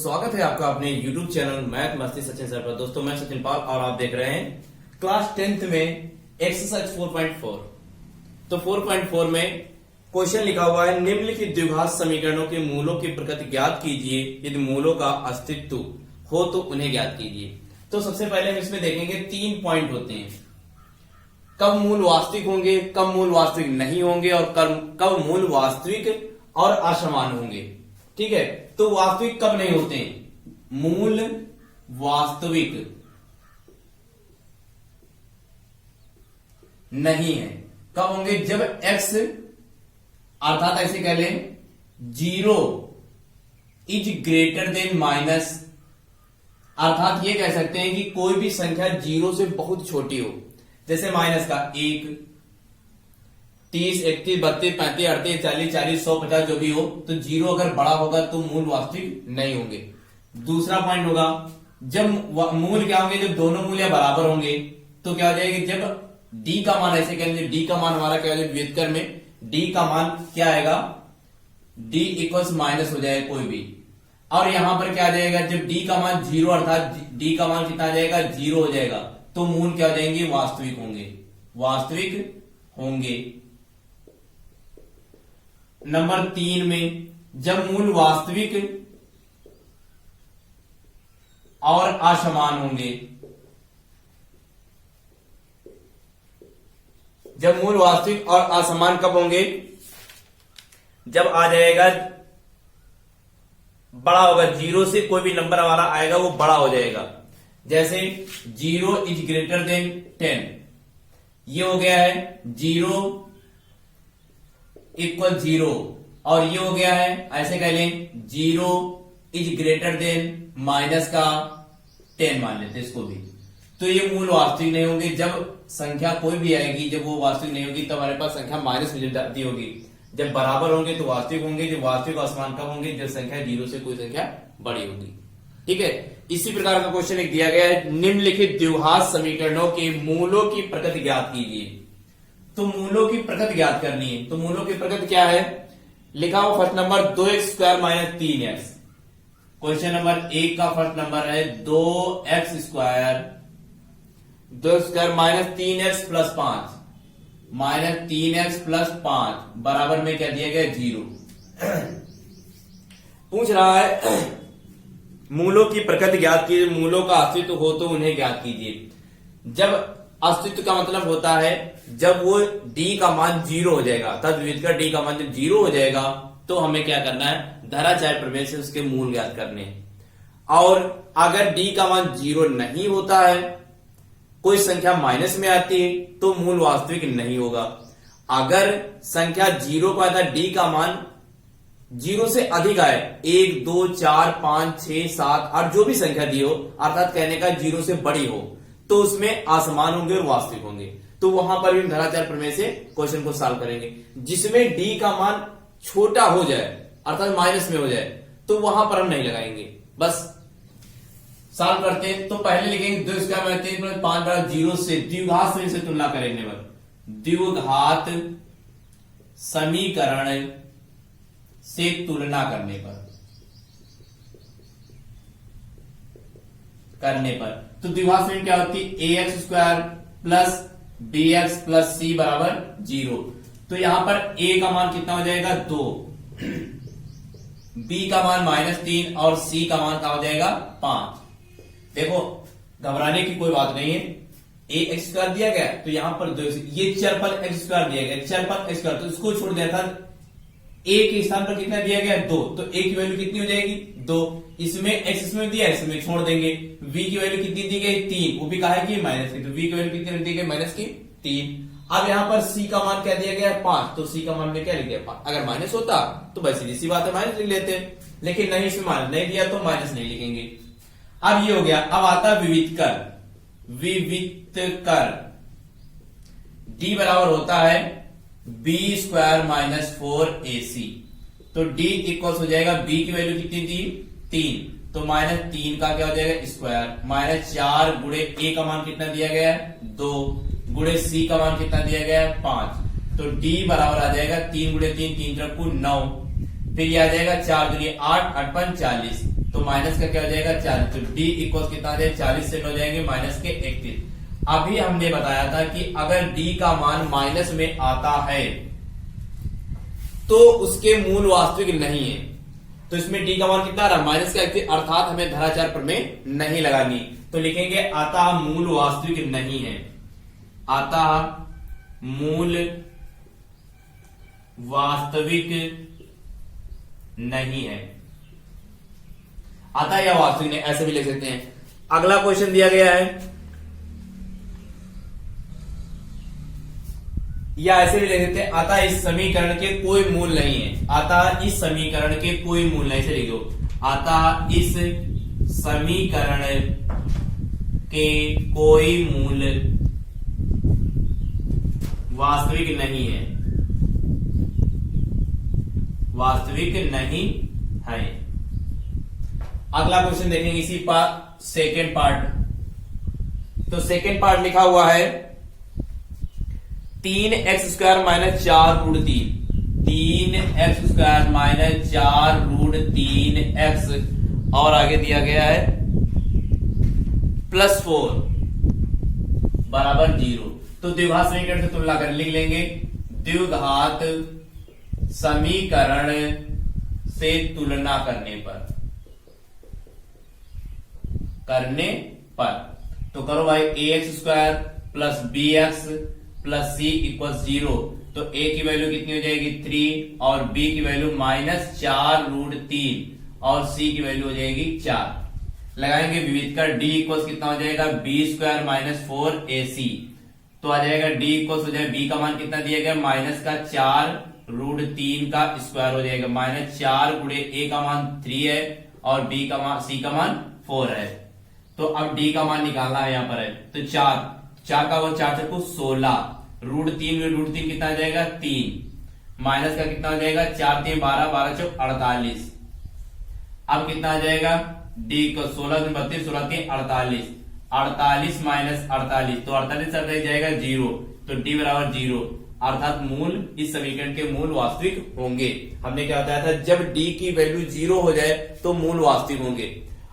स्वागत है आपका अपने YouTube चैनल मैथ मस्ती सचिन सर पर। दोस्तों मैं सचिन पाल और आप देख रहे हैं क्लास 10th में एक्सरसाइज 4.4। तो 4.4 में क्वेश्चन लिखा हुआ है, निम्नलिखित द्विघात समीकरणों के मूलों की प्रकृति ज्ञात कीजिए, यदि मूलों का अस्तित्व हो तो उन्हें ज्ञात कीजिए। तो सबसे पहले हम इसमें देखेंगे 3 पॉइंट होते हैं, कब मूल वास्तविक होंगे, कब मूल वास्तविक नहीं होंगे और कब मूल वास्तविक और असमान होंगे। ठीक है, तो वास्तविक कब नहीं होते हैं, मूल वास्तविक नहीं है कब होंगे, जब x अर्थात ऐसे कह लें 0 इज ग्रेटर देन माइनस, अर्थात ये कह सकते हैं कि कोई भी संख्या 0 से बहुत छोटी हो, जैसे माइनस का 1, 30, 31, 32, 35, 38, 40, 40, 100, 50 जो भी हो, तो 0 अगर बड़ा होगा तो मूल वास्तविक नहीं होंगे। दूसरा पॉइंट होगा, जब मूल क्या होंगे, जब दोनों मूल्य बराबर होंगे तो क्या हो जाएगी, जब d का मान ऐसे कहेंगे, d का मान हमारा क्या हो जाएगा व्युत्क्रम में, d का मान क्या आएगा, d इक्वल्स माइनस हो जाएगा कोई भी, और यहां पर क्या आ जाएगा, जब d का मान 0 अर्थात d का मान कितना आ जाएगा 0 हो जाएगा, तो मूल क्या हो जाएंगे, वास्तविक होंगे, वास्तविक होंगे। नंबर 3 में जब मूल वास्तविक और असमान होंगे, जब मूल वास्तविक और असमान कब होंगे, जब आ जाएगा बड़ा होगा, 0 से कोई भी नंबर हमारा आएगा वो बड़ा हो जाएगा, जैसे 0 इज ग्रेटर देन 10, ये हो गया है 0 इक्वल 0, और ये हो गया है ऐसे कह लें 0 इज ग्रेटर देन माइनस का 10 मान लेते इसको भी, तो ये मूल वास्तविक नहीं होंगे। जब संख्या कोई भी आएगी, जब वो वास्तविक नहीं होगी तो हमारे पास संख्या माइनस में जाती होगी, जब बराबर होंगे तो वास्तविक होंगे, जब वास्तविक असमान कब होंगे, जब संख्या 0 से कोई संख्या बड़ी होगी। ठीक है, इसी प्रकार का क्वेश्चन एक दिया गया है, निम्नलिखित द्विघात समीकरणों के मूलों की प्रकृति ज्ञात कीजिए। तो मूलों की प्रकृति ज्ञात करनी है, तो मूलों की प्रकृति क्या है, लिखा हो first number 2x² minus 3x। Question number 1 का फर्स्ट नंबर है 2x² 2x² minus 3x plus 5 minus 3x plus 5 बराबर में क्या दिया गया 0। पूछ रहा है मूलों की प्रकृति ज्ञात कीजिए, मूलों का अस्तित्व हो तो उन्हें ज्ञात कीजिए। जब अस्तित्व का मतलब होता है जब वो d का मान 0 हो जाएगा, अर्थात विविध का d का मान जब 0 हो जाएगा तो हमें क्या करना है, धराचार्य प्रमेय से उसके मूल ज्ञात करने हैं। और अगर d का मान 0 नहीं होता है, कोई संख्या माइनस में आती है तो मूल वास्तविक नहीं होगा। अगर संख्या 0 का था, d का मान 0 से अधिक आए, 1, 2, 4, 5, 6, 7, 8 जो भी संख्या दी हो, अर्थात कहने का 0 से बड़ी हो, तो उसमें असमान होंगे और वास्तविक होंगे। तो वहां पर भी धराचार्य प्रमेय से क्वेश्चन को सॉल्व करेंगे। जिसमें d का मान छोटा हो जाए अर्थात माइनस में हो जाए तो वहां पर हम नहीं लगाएंगे, बस सॉल्व करते हैं। तो पहले लिखेंगे 2² माइनस 3 प्लस 5 बराबर 0 से द्विघात समीकरण से तुलना करेंगे, द्विघात समीकरण से तुलना करने पर तो द्विघात समीकरण क्या होती है, ax² plus bx plus c बराबर 0। तो यहां पर a का मान कितना हो जाएगा 2, b का मान -3 और c का मान क्या हो जाएगा 5। देखो घबराने की कोई बात नहीं है, ax² दिया गया तो यहां पर 2, ये चरपल x² दिया गया, चरपल x², तो इसको छोड़ दिया था, a के स्थान पर कितना दिया गया 2, तो a की वैल्यू कितनी हो जाएगी 2, इसमें x इसमें दिया, इसमें छोड़ देंगे। v की वैल्यू कितनी दी गई 3, वो भी कहा है कि माइनस की, तो v की वैल्यू कितनी दी गई -3। अब यहां पर c का मान क्या दिया गया 5, तो c का मान में क्या लिख दिया 5। अगर माइनस होता तो बस सीधी सी बात है माइनस लिख लेते, लेकिन नहीं, इसमें माइनस नहीं दिया तो माइनस नहीं लिखेंगे। अब ये हो गया, अब आता विविध कर d बराबर होता है b² माइनस 4ac, तो d इक्वल हो जाएगा, b की वैल्यू कितनी थी 3, तो -3 का क्या हो जाएगा स्क्वायर, -4 गुणे a का मान कितना दिया गया है 2, गुणे c का मान कितना दिया गया है 5, तो d बराबर आ जाएगा 3 गुणे 3, 3 3 9, फिर ये आ जाएगा 4 दूनी 8, 8 5 40, तो माइनस का क्या हो जाएगा 40। तो डी इक्वल कितना आ जाएगा 40 से 9 हो जाएंगे माइनस के 31। अभी हमने बताया था कि अगर डी का मान माइनस में आता है तो उसके मूल वास्तविक नहीं है। तो इसमें डी का मान कितना आ रहा है माइनस का 31, अर्थात हमें धराचार प्रमेय नहीं लगानी। तो लिखेंगे अतः मूल वास्तविक नहीं है, अतः मूल वास्तविक नहीं है, अतः या वास्तविक नहीं, ऐसे भी लिख सकते हैं। अगला क्वेश्चन दिया गया है या ऐसे भी लिख सकते हैं अतः इस समीकरण के कोई मूल नहीं है, अतः इस समीकरण के कोई मूल नहीं। से लिखो अतः इस समीकरण के कोई मूल वास्तविक नहीं है, वास्तविक नहीं है। अगला क्वेश्चन देखेंगे इसी पार्ट सेकेंड पार्ट। तो सेकेंड पार्ट लिखा हुआ है 3x² minus 4√3, 3x² minus 4√3x और आगे दिया गया है +4 बराबर 0। तो द्विघात समीकरण से तुलना कर लिख लेंगे, द्विघात समीकरण से तुलना करने पर तो करो भाई ax² plus bx plus c equal 0। तो a की वैल्यू कितनी हो जाएगी 3 और b की वैल्यू -4√3 और c की वैल्यू हो जाएगी 4। लगाएंगे विविध कर d इक्वल कितना हो जाएगा b² माइनस 4ac। तो आ जाएगा d इक्वल हो जाएगा b का मान कितना दिया गया माइनस का 4√3 का स्क्वायर हो जाएगा, -4 गुणे a का मान 3 है और b का मान c का मान 4 है। तो अब d का मान निकालना है यहाँ पर है। तो 4 का वो 4 को 16 √3 कितना आ जाएगा 3 माइनस का कितना हो जाएगा 4 3 12 12 चौक 48। अब कितना आ जाएगा d को 16 32 16 3 48 48 माइनस 48 तो 48 से जाएगा 0। तो d बराबर 0 अर्थात मूल इस समीकरण के मूल वास्तविक होंगे। हमने क्या बताया था जब d की वैल्यू 0 हो जाए तो मूल वास्तविक होंगे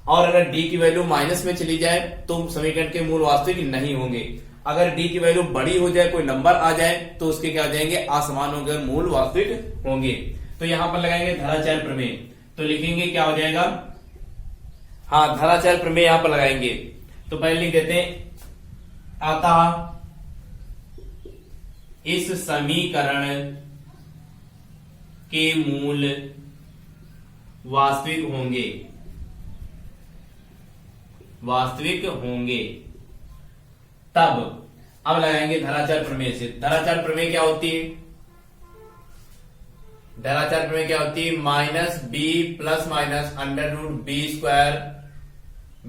और अगर d की वैल्यू माइनस में चली जाए तो समीकरण के मूल वास्तविक नहीं होंगे। अगर d की वैल्यू बड़ी हो जाए कोई नंबर आ जाए तो उसके क्या हो जाएंगे असमान होंगे और मूल वास्तविक होंगे। तो यहां पर लगाएंगे धराचार प्रमेय। तो लिखेंगे क्या हो जाएगा हाँ धराचार प्रमेय यहां पर लगाएंगे। तो पहले लिख देते हैं अतः इस समीकरण के मूल वास्तविक होंगे तब अब लगाएंगे धराचार प्रमेय से। धराचार प्रमेय क्या होती है धराचार प्रमेय क्या होती है minus B plus minus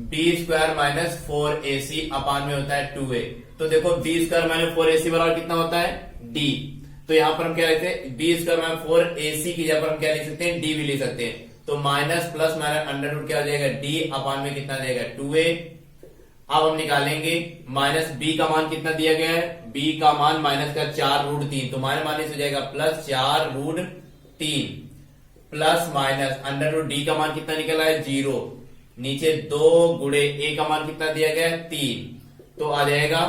√b² minus 4ac upon में होता है 2a। तो देखो b² माइनस 4ac बराबर कितना होता है d। तो यहां पर हम क्या लिखते हैं b² माइनस 4ac की जगह पर हम क्या लिख सकते हैं d भी लिख सकते हैं। तो माइनस प्लस माइनस √ क्या हो जाएगा d अपान में कितना जाएगा 2a। अब हम निकालेंगे माइनस b का मान कितना दिया गया है b का मान माइनस का 4√3 तो माइनस हो जाएगा प्लस 4√3 प्लस माइनस √d का मान कितना निकला है 0 नीचे 2 गुणे a का मान कितना दिया गया है 3 तो आ जाएगा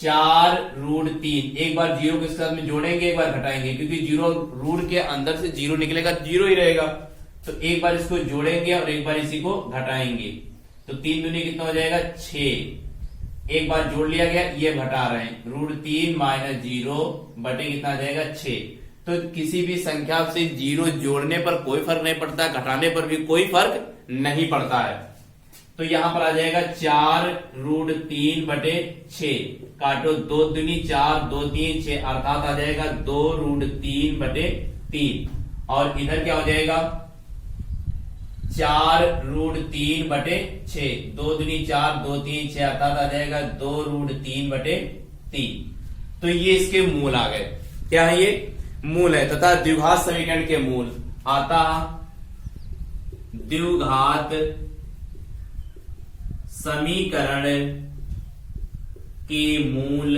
4√3। एक बार 0 के साथ में जोड़ेंगे एक बार घटाएंगे क्योंकि 0 रूट के अंदर से 0 निकलेगा 0 ही रहेगा। तो एक बार इसको जोड़ेंगे और एक बार इसी को घटाएंगे तो 3 दूनी कितना हो जाएगा 6। एक बार जोड़ लिया गया ये घटा रहे हैं √3 माइनस 0 बटे कितना आ जाएगा 6। तो किसी भी संख्या से 0 जोड़ने पर कोई फर्क नहीं पड़ता घटाने पर भी कोई फर्क नहीं पड़ता है। तो यहां पर आ जाएगा 4√3 बटे 6 काटो 2 दूनी 4 2 3 6 अर्थात आ जाएगा 2√3 बटे 3 और इधर क्या हो जाएगा 4√3 बटे 6 2 दूनी 4 2 3 6 अर्थात आ जाएगा 2√3 बटे 3। तो ये इसके मूल आ गए। क्या है ये मूल है तथा द्विघात समीकरण के मूल आता द्विघात समीकरण के मूल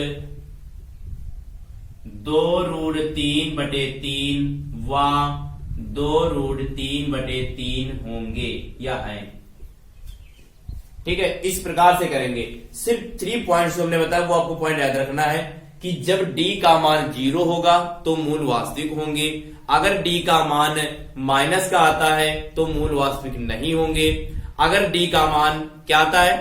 2√3 बटे 3 व 2√3/3 होंगे या हैं। ठीक है, इस प्रकार से करेंगे। सिर्फ 3 पॉइंट्स जो हमने बताया वो आपको पॉइंट याद रखना है कि जब d का मान 0 होगा तो मूल वास्तविक होंगे, अगर d का मान माइनस का आता है तो मूल वास्तविक नहीं होंगे, अगर d का मान क्या आता है,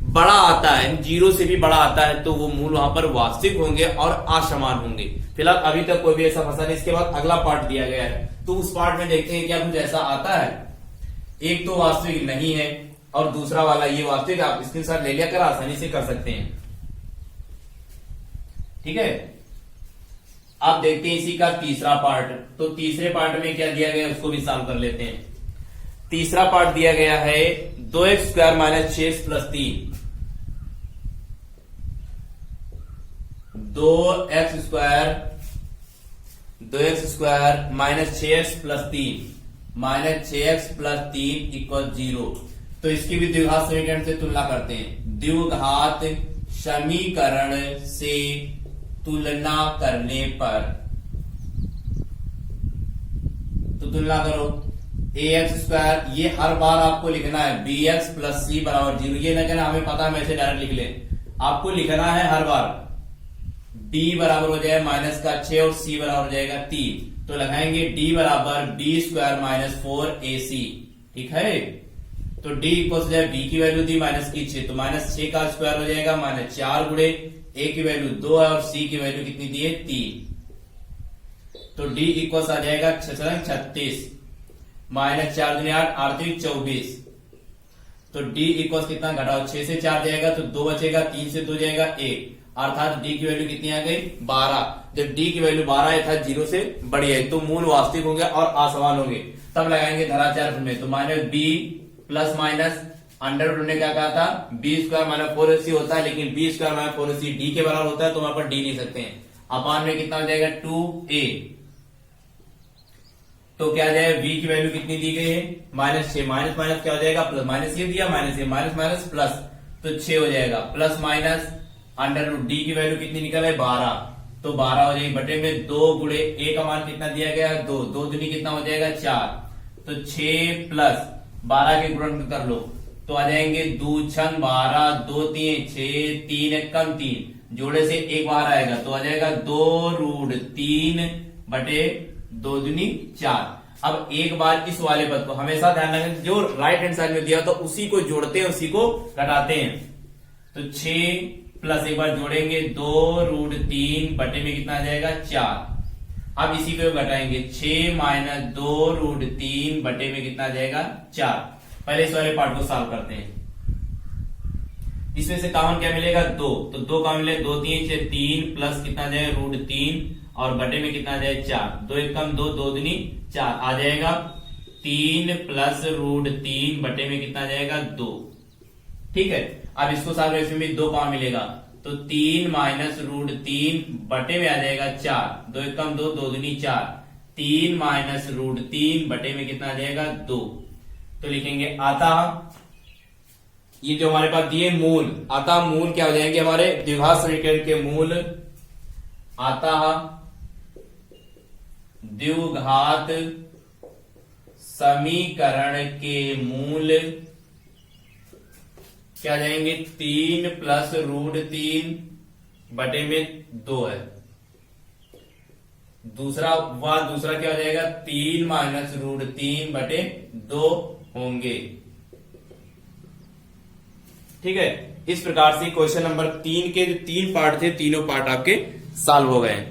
बड़ा आता है, 0 से भी बड़ा आता है, तो वो मूल वहां पर वास्तविक होंगे और असमान होंगे। फिलहाल अभी तक कोई भी ऐसा फंसा नहीं। इसके बाद अगला पार्ट दिया गया है, तो उस पार्ट में देखते हैं क्या कुछ ऐसा आता है। एक तो वास्तविक नहीं है और दूसरा वाला ये वास्तविक। आप स्क्रीनशॉट ले लिया कर आसानी से कर सकते हैं। ठीक है, आप देखते हैं इसी का तीसरा पार्ट। तो तीसरे पार्ट में क्या दिया गया है उसको भी सॉल्व कर लेते हैं। तीसरा पार्ट दिया गया है 2x² - 6x + 3, 2x² - 6x + 3 -6x + 3 = 0। तो इसकी भी द्विघात समीकरण से तुलना करते हैं। द्विघात समीकरण से तुलना करने पर, तो तुलना करो ax², ये हर बार आपको लिखना है bx + c = 0। ये ना कहना हमें पता है, मैं ऐसे डायरेक्ट लिख ले, आपको लिखना है हर बार। d बराबर हो जाएगा -6 और c बराबर हो जाएगा 3, तो लगाएंगे d बराबर b² - 4ac। ठीक है, तो d इक्वल जाए b की वैल्यू दी -6, तो -6 का स्क्वायर हो जाएगा -4 गुणे a की वैल्यू 2 है और c की वैल्यू कितनी दी है 3, तो d इक्वल आ जाएगा 36 -4 दूनी 8 8 24, तो d इक्वल कितना घटाओ 6 से 4 जाएगा तो 2 बचेगा, 3 से 2 जाएगा 1, अर्थात d की वैल्यू कितनी आ गई 12। जब d की वैल्यू 12 है अर्थात 0 से बड़ी है तो मूल वास्तविक होंगे और असमान होंगे। तब लगाएंगे धराचार में, तो -b plus minus under root ने क्या कहा था b² - 4ac होता है, लेकिन b² - 4ac d के बराबर होता है तो वहां पर d लिख सकते हैं। अपान में कितना हो जाएगा 2a, तो क्या जाएगा b की वैल्यू कितनी दी गई है -6, माइनस माइनस क्या हो जाएगा प्लस, माइनस ये दिया माइनस ये, माइनस माइनस प्लस, तो 6 हो जाएगा, plus minus under root d की वैल्यू कितनी निकल है 12, तो 12 हो जाएगी बटे में 2 गुणे a का मान कितना दिया गया है 2, 2 दूनी कितना हो जाएगा 4, तो 6 प्लस 12 के गुणन कर लो तो आ जाएंगे 2 6 12, 2 3 6, 3 1 कम 3, जोड़े से एक बाहर आएगा तो आ जाएगा 2√3 बटे 2 दूनी 4। अब एक बार इस वाले पद को हमेशा ध्यान रखें, जो राइट हैंड साइड में दिया तो उसी को जोड़ते हैं उसी को घटाते हैं, तो 6 प्लस एक बार जोड़ेंगे 2√3 बटे में कितना आ जाएगा 4। अब इसी को घटाएंगे 6 - 2√3 बटे में कितना आ जाएगा 4। पहले इस वाले पार्ट को सॉल्व करते हैं। इसमें से कॉमन क्या मिलेगा 2, तो 2 कॉमन मिले 2 3 6 3 प्लस कितना आ जाएगा √3 और बटे में कितना आ जाएगा 4, 2 1 कम 2, 2 दूनी 4 आ जाएगा 3 प्लस √3 बटे में कितना आ जाएगा 2। ठीक है, अब इसको सॉल्व करने में 2 कॉमन मिलेगा तो 3 माइनस √3 बटे में आ जाएगा 4, 2 1 कम 2, 2 दूनी 4, 3 माइनस √3 बटे में कितना आ जाएगा 2। तो लिखेंगे अतः ये जो हमारे पास दिए मूल, अतः मूल क्या हो जाएंगे हमारे द्विघात समीकरण के मूल, अतः द्विघात समीकरण के मूल क्या जाएंगे 3 प्लस √3 बटे में 2 है। दूसरा क्या हो जाएगा 3 माइनस √3 बटे 2 होंगे। ठीक है, इस प्रकार से क्वेश्चन नंबर 3 के जो 3 पार्ट थे तीनों पार्ट आपके सॉल्व हो गए।